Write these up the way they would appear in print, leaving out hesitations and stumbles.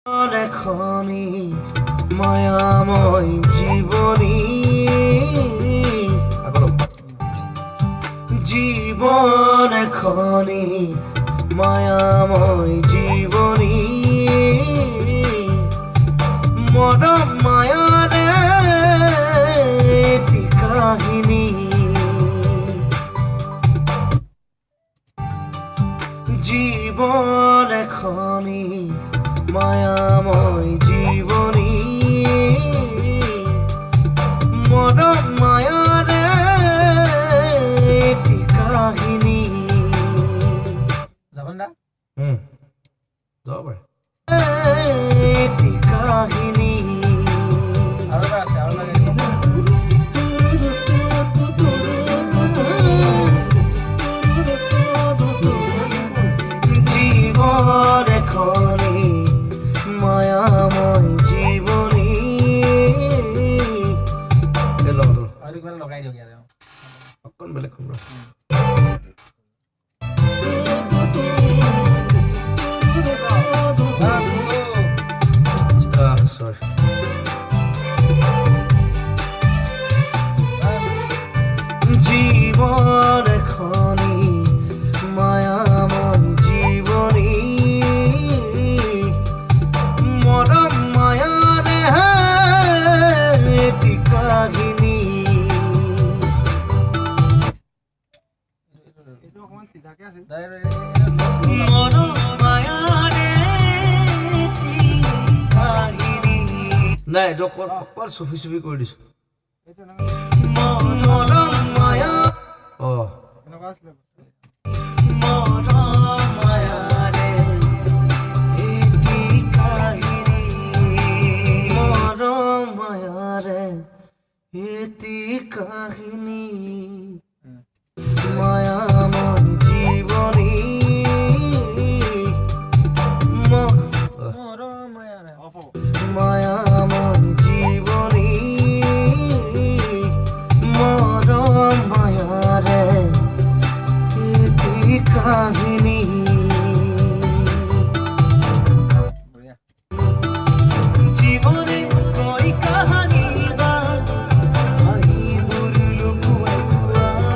এখনি মায়াময় জীবনী জীবন এখনি মায়াময় জীবনী মরম মায়ারে এটি কাহিনী জীবন এখনি মায়াময় জীবনী মরম মায়ারে এটি কাহিনী যাবেন না যাব পাৰে এটি কাহিনী আৰু এটা আছে আৰু লাগে জীবন এখনি মায়াময় জীবনী আৰু কিবা লগাই দিয়ক ইয়াতে অকণ বেলেগ শুন জীবন এখনি মায়াময় জীবনী মরম মায়ারে এটি কাহিনী এইটো অকমান সিধাকে আছে মরম মায়ারে এটি কাহিনী নাই এইটো অকল চুফি চুফি কৰি দিছো এইটো মৰম মায়া এনেকুৱা আছিলে মরম মায়ারে এটি কাহিনী মরম মায়ারে এটি কাহিনী মায়াময় জীবনী অফ মায়াময় জীবনী মরম মায়ারে এটি কাহিনী বঢ়িয়া জীবনে কই কাহানী বা হাঁহিবোৰ লুকুৱাই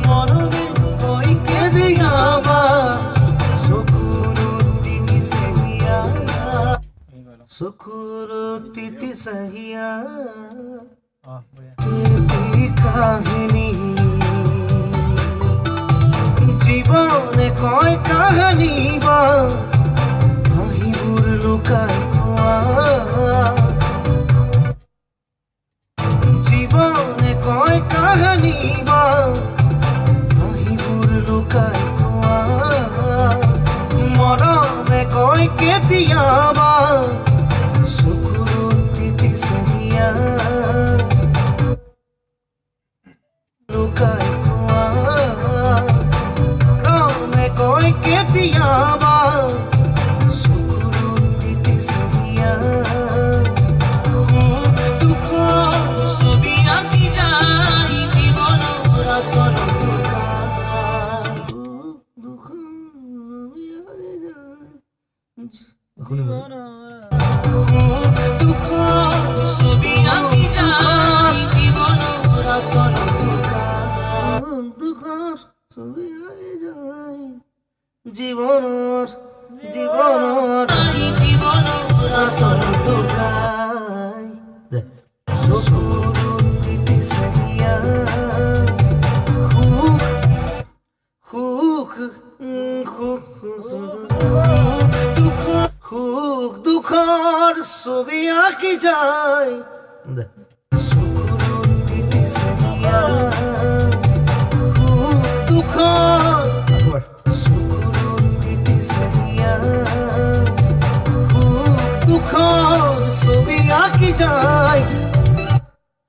মনবে কই কেদিয়াবা চকুৰ তিতি চাহিয়া এই গ'ল চকুৰ তিতি চাহিয়া বঢ়িয়া এটি কাহিনী জীবনে কয় কাহানী বা হাঁহিবোৰ লুকাই থোৱা জীবনে কয় কাহানী বা হাঁহিবোৰ লুকাই থোৱা মৰমে কয় কেতিয়াবা চকুৰ তিতি চাহিয়া লুকাই থোৱা মৰমে কয় কেতিয়াবা চকুৰ তিতি চাহিয়া সুখ দুখৰ ছবি আঁকি যায় জীৱনৰ আচল সুখ দুখৰ ছবি আঁকি যায় জীৱনৰ আচল দুখৰ ছবি আঁকি যায় জীৱনৰ আচল দুখাই চকুৰ তিতি চাহিয়া সুখ দুখৰ ছবি আঁকি যায় চকুৰ তিতি চাহিয়া সুখ দুখৰ চকুৰ তিতি চাহিয়া সুখ দুখৰ ছবি আঁকি যায়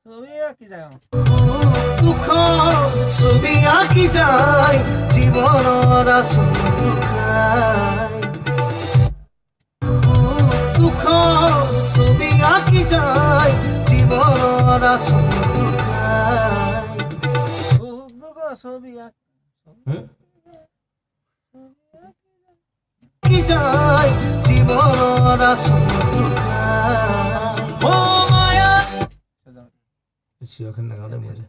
ছবি আঁকি যায় সুখ দুখৰ ছবি আঁকি যায় জীৱনৰ আচল দুখাই সুখ দুখৰ ছবি আঁকি যায় জীৱনৰ আচল দুখাই ছবি কি যায় জীবন সুন্দৰ লুকায় ও মায়া সেজন্য কিছু এখন না গানে মজা